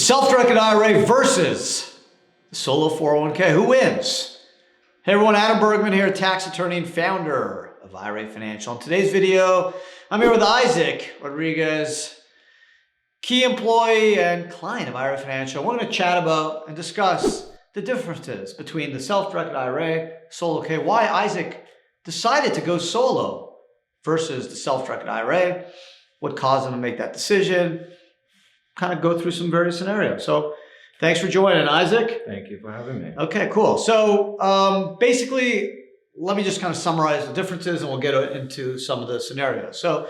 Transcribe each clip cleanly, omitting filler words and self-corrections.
Self-directed IRA versus the solo 401k. Who wins? Hey everyone, Adam Bergman here, tax attorney and founder of IRA Financial. In today's video, I'm here with Isaac Rodriguez, key employee and client of IRA Financial. We're going to chat about and discuss the differences between the self-directed IRA, solo K, why Isaac decided to go solo versus the self-directed IRA, what caused him to make that decision, kind of go through some various scenarios. So thanks for joining, Isaac. Thank you for having me. Okay, cool. So basically, let me just kind of summarize the differences and we'll get into some of the scenarios. So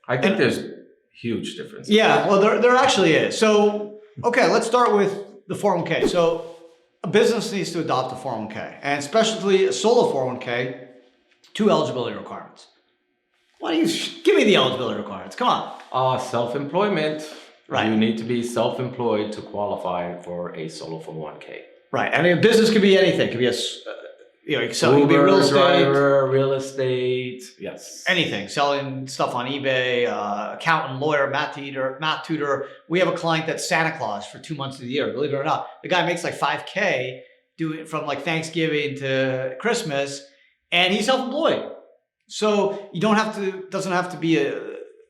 I think there's huge differences. Yeah, well, there actually is. So, okay, let's start with the 401k. So a business needs to adopt a 401k, and especially a solo 401k, two eligibility requirements. Why don't you give me the eligibility requirements? Come on. Self-employment. Right. You need to be self-employed to qualify for a solo 401k. Right, and a business could be anything. It could be selling, Uber, could be real estate, driver, real estate, yes. anything. Selling stuff on eBay, accountant, lawyer, math tutor. We have a client that's Santa Claus for 2 months of the year. Believe it or not, the guy makes like $5K doing from like Thanksgiving to Christmas, and he's self-employed. So you doesn't have to be a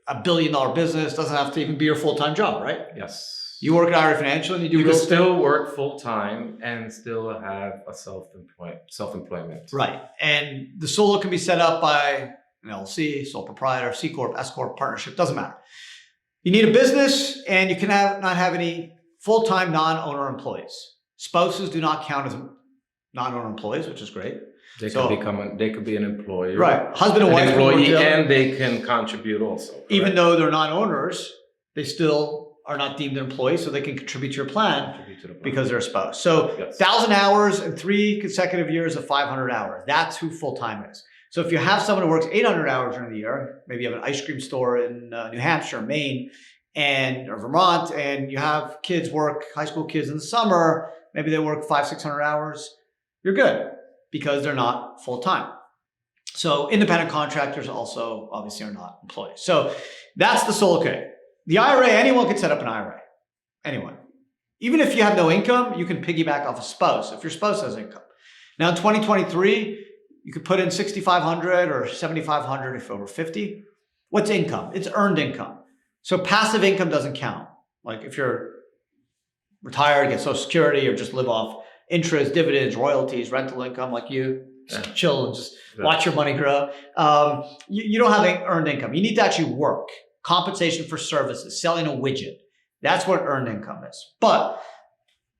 $1 billion business, doesn't have to even be your full-time job, right? Yes. You work at IRA Financial and you do You real can estate. still work full-time and still have a self-employment. Right. And the solo can be set up by an LLC, sole proprietor, C Corp, S Corp, partnership, doesn't matter. You need a business and you can not have any full-time non-owner employees. Spouses do not count as non-owner employees, which is great. They could be an employee. Right. Husband and wife. Employee, and they can contribute also. Correct? Even though they're not owners, they still are not deemed an employee, so they can contribute to your plan because they're a spouse. So yes. 1,000 hours and 3 consecutive years of 500 hours. That's who full-time is. So if you have someone who works 800 hours during the year, maybe you have an ice cream store in New Hampshire, Maine, or Vermont, and you have kids work, high school kids in the summer, maybe they work 500-600 hours, you're good because they're not full-time. So independent contractors also obviously are not employees. So that's the solo K. The IRA, anyone can set up an IRA. Anyone. Even if you have no income, you can piggyback off a spouse if your spouse has income. Now in 2023, you could put in $6,500 or $7,500 if over 50. What's income? It's earned income. So passive income doesn't count. Like if you're retired, get Social Security, or just live off interest, dividends, royalties, rental income like you, just chill and just watch your money grow. You don't have earned income. You need to actually work. Compensation for services, selling a widget. That's what earned income is. But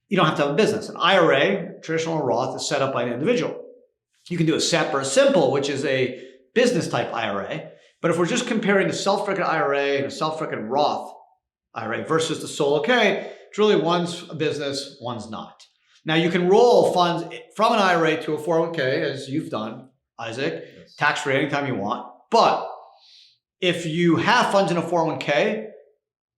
you don't have to have a business. An IRA, traditional Roth, is set up by an individual. You can do a SEP or a simple, which is a business type IRA. But if we're just comparing the self-directed IRA and a self-directed Roth IRA versus the solo K, it's really one's a business, one's not. Now you can roll funds from an IRA to a 401k, as you've done, Isaac, yes. Tax-free anytime you want. But if you have funds in a 401k,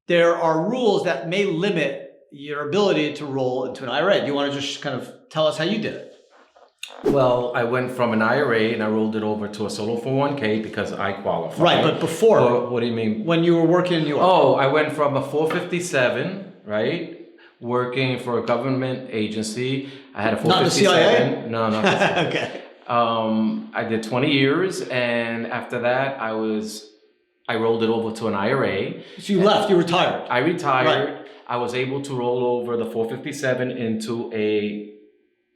there are rules that may limit your ability to roll into an IRA. Do you want to just kind of tell us how you did it? Well, I went from an IRA and I rolled it over to a solo 401k because I qualified. Right, but before. What do you mean? When you were working in New York. Oh, I went from a 457, right? Working for a government agency. I had a 457. Not the CIA? No, not the CIA. Okay. I did 20 years, and after that, I rolled it over to an IRA. So you left, you retired. I retired. Right. I was able to roll over the 457 into a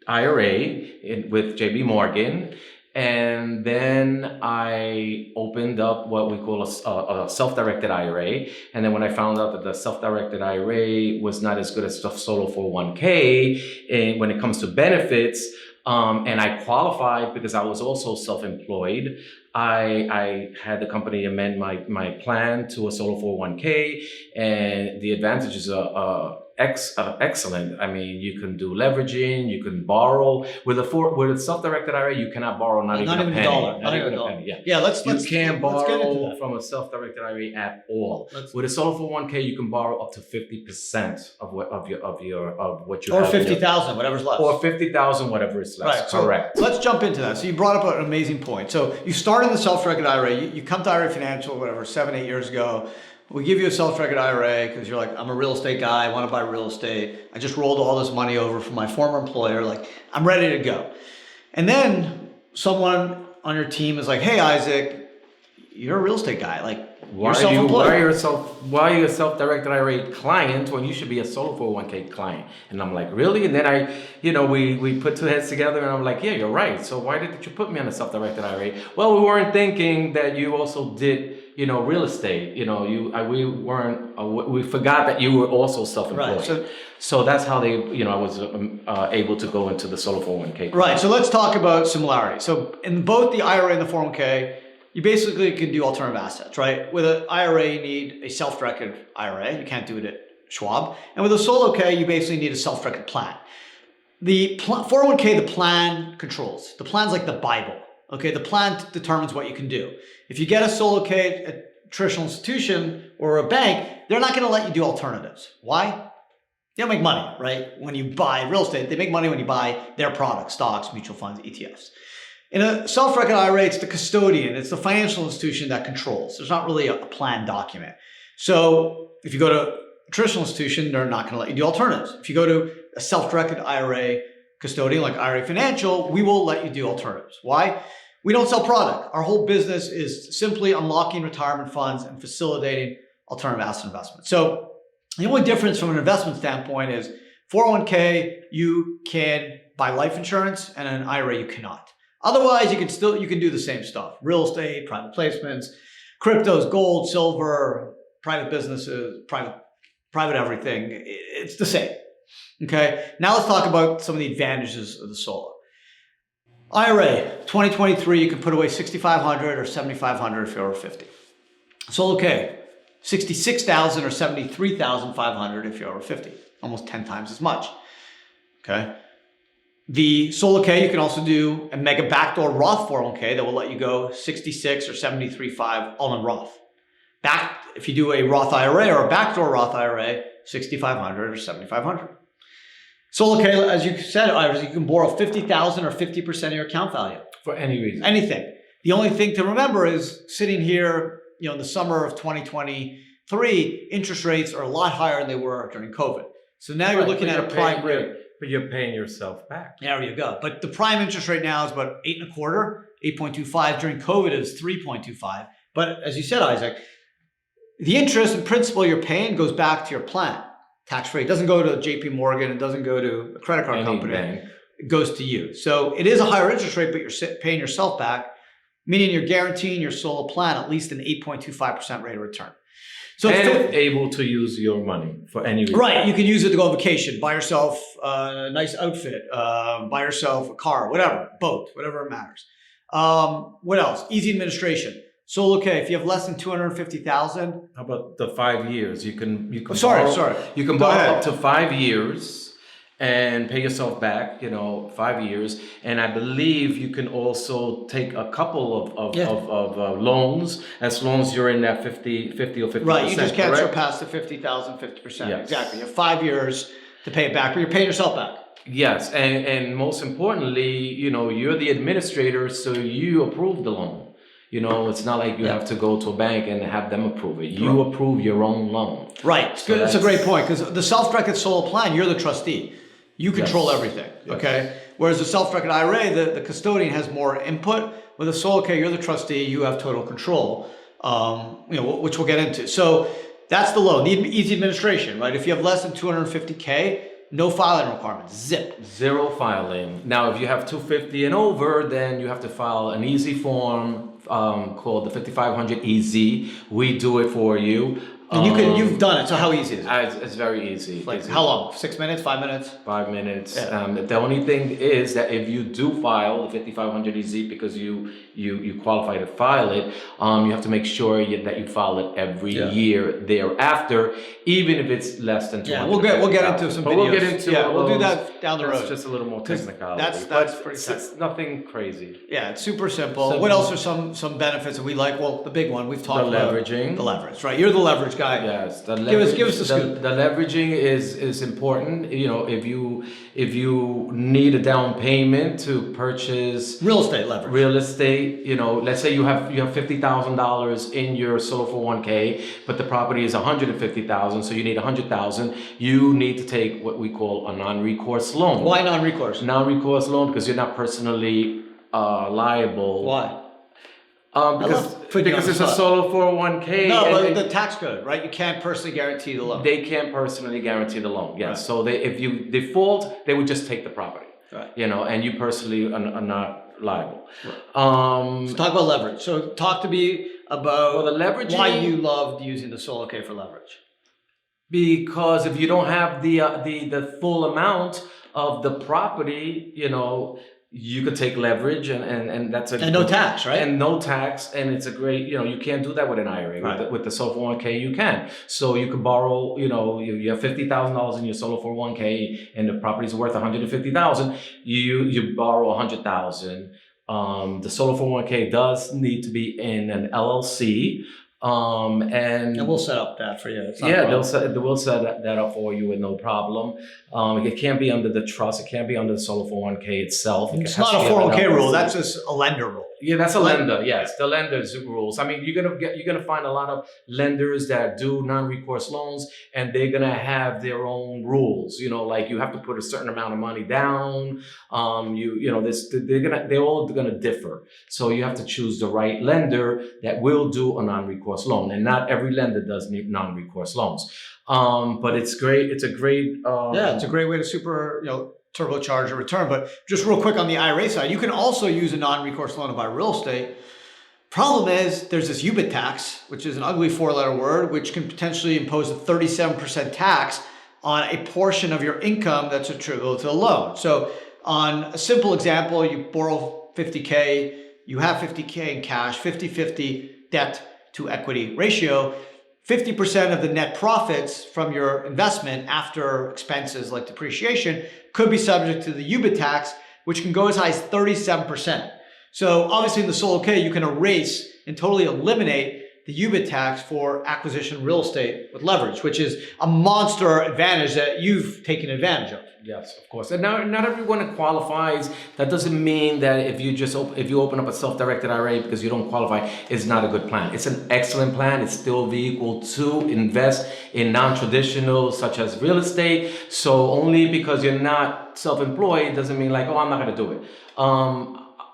IRA with JB Morgan. And then I opened up what we call a self-directed IRA. And then when I found out that the self-directed IRA was not as good as the solo 401k when it comes to benefits, and I qualified because I was also self-employed, I had the company amend my plan to a solo 401k, and the advantages are excellent. I mean, you can do leveraging, you can borrow. With a self-directed IRA, you cannot borrow not even a penny. Not even a penny. Yeah, you can't borrow from a self-directed IRA at all. With a solo 401k, you can borrow up to 50% of what you have. Or 50,000, whatever's left. Or 50,000, whatever is left. Right. Correct. So let's jump into that. So you brought up an amazing point. So you started the self-directed IRA. You come to IRA Financial, whatever, 7-8 years ago. we give you a self-directed IRA because you're like, I'm a real estate guy, I want to buy real estate. I just rolled all this money over from my former employer. Like, I'm ready to go. And then someone on your team is like, hey, Isaac, you're a real estate guy. Like, why you're self-employed. Why are you a self-directed IRA client when you should be a solo 401k client? And I'm like, really? And then we put two heads together and I'm like, yeah, you're right. So why didn't you put me on a self-directed IRA? Well, we weren't thinking that you also did, real estate. We forgot that you were also self-employed. Right. So that's how I was able to go into the solo 401k. Right. So let's talk about similarities. So in both the IRA and the 401k, you basically can do alternative assets, right? With an IRA, you need a self-directed IRA. You can't do it at Schwab. And with a solo K, you basically need a self-directed plan. The 401k, the plan controls. The plan's like the Bible, okay? The plan determines what you can do. If you get a solo K at a traditional institution or a bank, they're not gonna let you do alternatives. Why? They don't make money, right? When you buy real estate, they make money when you buy their products, stocks, mutual funds, ETFs. In a self-directed IRA, it's the custodian, it's the financial institution that controls. There's not really a plan document. So if you go to a traditional institution, they're not gonna let you do alternatives. If you go to a self-directed IRA custodian like IRA Financial, we will let you do alternatives. Why? We don't sell product. Our whole business is simply unlocking retirement funds and facilitating alternative asset investment. So the only difference from an investment standpoint is 401k, you can buy life insurance, and an IRA you cannot. Otherwise, you can do the same stuff. Real estate, private placements, cryptos, gold, silver, private businesses, private everything. It's the same. Okay. Now let's talk about some of the advantages of the solo. IRA, 2023, you can put away $6,500 or $7,500 if you're over 50. Solo K, $66,000 or $73,500 if you're over 50. Almost 10 times as much. Okay. The solo K, you can also do a mega backdoor Roth 401k that will let you go 66 or 73.5 all in Roth. If you do a Roth IRA or a backdoor Roth IRA, 6,500 or 7,500. Solo K, as you said, you can borrow 50,000 or 50% of your account value. For any reason. Anything. The only thing to remember is sitting here, in the summer of 2023, interest rates are a lot higher than they were during COVID. So now you're looking at a prime rate. But you're paying yourself back. There you go. But the prime interest rate now is about 8.25, 8.25. During COVID, it was 3.25. But as you said, Isaac, the interest and principal you're paying goes back to your plan. Tax-free. It doesn't go to JP Morgan. It doesn't go to a credit card company. Bank. It goes to you. So it is a higher interest rate, but you're paying yourself back, meaning you're guaranteeing your solo plan at least an 8.25% rate of return. So and able to use your money for any reason. Right. You can use it to go on vacation, buy yourself a nice outfit, buy yourself a car, whatever, boat, whatever it matters. What else? Easy administration. Solo K, if you have less than 250,000. How about the 5 years? You can Sorry. You can borrow up to 5 years and pay yourself back, 5 years. And I believe you can also take a couple of loans as long as you're in that 50 or 50%. Right, you just can't correct? surpass the 50,000, 50%. Yes. Exactly. You have 5 years to pay it back, but you're paying yourself back. Yes, and most importantly, you're the administrator, so you approve the loan. It's not like you have to go to a bank and have them approve it. You approve your own loan. Right. So that's a great point, because the self-directed solo plan, you're the trustee. You control everything, okay? Whereas the self-directed IRA, the custodian has more input. With a solo K, you're the trustee, you have total control, which we'll get into. So that's the loan, the easy administration, right? If you have less than 250K, no filing requirements, zip. Zero filing. Now, if you have 250 and over, then you have to file an easy form called the 5500 EZ. We do it for you. And you've done it, so how easy is it? It's very easy. Like how long? 6 minutes, 5 minutes? 5 minutes. Yeah. The only thing is that if you do file the 5500 EZ because you qualify to file it, you have to make sure that you file it every year thereafter, even if it's less than 200. Yeah, we'll get into some videos. We'll get into we'll do that down the road. It's just a little more technical. That's pretty it's nothing crazy. Yeah, it's super simple. What else are some benefits that we like? Well, the big one we've talked about. Leveraging. The leverage, right? You're the leverage leverage guy. Yes, the Give us the scoop. the leveraging is important. You know, if you need a down payment to purchase Real estate leverage. real estate, you know, let's say you have $50,000 in your solo 401k, but the property is 150,000, so you need 100,000. You need to take what we call a non-recourse loan. Why non-recourse? Non-recourse loan because you're not personally liable. Why? Because it's a solo 401k. No, but the tax code, right? You can't personally guarantee the loan. They can't personally guarantee the loan. Yes. Right. So if you default, they would just take the property. Right. You know, and you personally are not liable. Right. Let's talk about leverage. So talk to me about the leveraging, why you loved using the solo K for leverage. Because if you don't have the full amount of the property, you know, you could take leverage and that's a... And no tax, right? And no tax, and it's a great, you know, you can't do that with an IRA. Right. With the solo 401k, you can. So you could borrow, you know, you have $50,000 in your solo 401k and the property's worth $150,000, you borrow $100,000. The solo 401k does need to be in an LLC. And we'll set up that for you. Yeah, we'll set that up for you with no problem. It can't be under the trust. It can't be under the solo 401k itself. It's not a 401k rule. That's just a lender rule. Yeah, that's a lender. Yes, the lender's rules. I mean, you're gonna find a lot of lenders that do non-recourse loans, and they're gonna have their own rules. You know, like you have to put a certain amount of money down. They're all gonna differ. So you have to choose the right lender that will do a non-recourse loan, and not every lender does need non-recourse loans. But it's great. It's a great. It's a great way to turbocharge a return. But just real quick on the IRA side, you can also use a non-recourse loan to buy real estate. Problem is, there's this UBIT tax, which is an ugly four-letter word, which can potentially impose a 37% tax on a portion of your income that's attributable to the loan. So on a simple example, you borrow 50K, you have 50K in cash, 50-50 debt to equity ratio. 50% of the net profits from your investment after expenses like depreciation could be subject to the UBIT tax, which can go as high as 37%. So obviously in the solo K, you can erase and totally eliminate the UBIT tax for acquisition real estate with leverage, which is a monster advantage that you've taken advantage of. Yes, of course. And not everyone qualifies. That doesn't mean that if you open up a self-directed IRA because you don't qualify, it's not a good plan. It's an excellent plan. It's still a vehicle to invest in non-traditional such as real estate. So only because you're not self-employed doesn't mean like, oh, I'm not going to do it.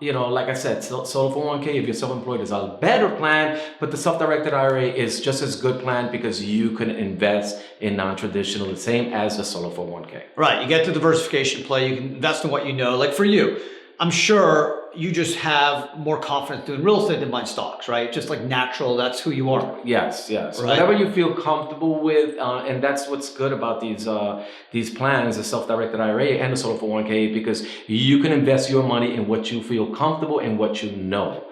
You know, like I said, solo 401k, if you're self-employed, is a better plan, but the self-directed IRA is just as good plan because you can invest in non-traditional, the same as the solo 401k. Right, you get the diversification play, you can invest in what you know. Like for you, I'm sure you just have more confidence doing real estate than buying stocks, right? Just like natural, that's who you are. Yes. Right? Whatever you feel comfortable with, and that's what's good about these plans, the self-directed IRA and the solo 401k, because you can invest your money in what you feel comfortable and what you know.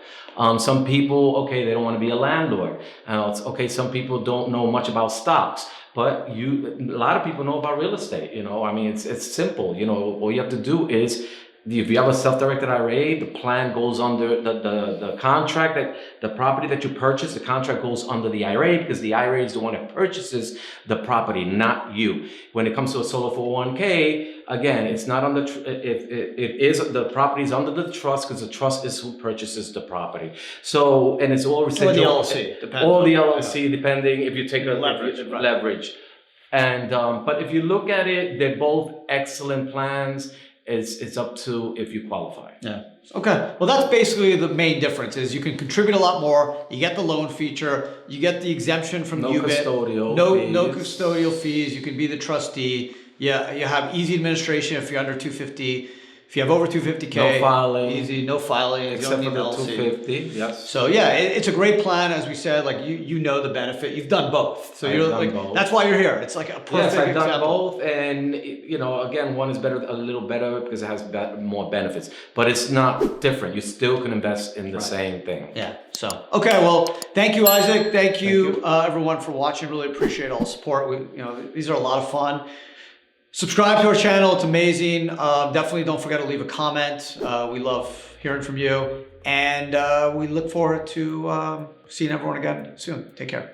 Some people, they don't want to be a landlord. Some people don't know much about stocks. But a lot of people know about real estate. You know, I mean, it's simple. You know, all you have to do is, if you have a self-directed IRA, the plan goes under the contract, that the property that you purchase, the contract goes under the IRA because the IRA is the one that purchases the property, not you. When it comes to a solo 401k, again, it's not on the property is under the trust because the trust is who purchases the property. So, and it's all residual. Or the LLC, depending. Or the LLC, depending if you take a leverage. And but if you look at it, they're both excellent plans. It's up to if you qualify. Yeah. Okay. Well, that's basically the main difference is you can contribute a lot more. You get the loan feature. You get the exemption from UBIT. No custodial fees. You can be the trustee. Yeah. You have easy administration if you're under 250. If you have over 250K, no filing. Easy, no filing. Except for the 250, yes. So yeah, it's a great plan, as we said. Like you know the benefit. You've done both, so you're like both. That's why you're here. It's like a perfect I've done example. both, and again, one is a little better because it has more benefits, but it's not different. You still can invest in the same thing. Yeah. So okay, well, thank you, Isaac. Thank you, everyone, for watching. Really appreciate all the support. These are a lot of fun. Subscribe to our channel. It's amazing. Definitely don't forget to leave a comment. We love hearing from you. And we look forward to seeing everyone again soon. Take care.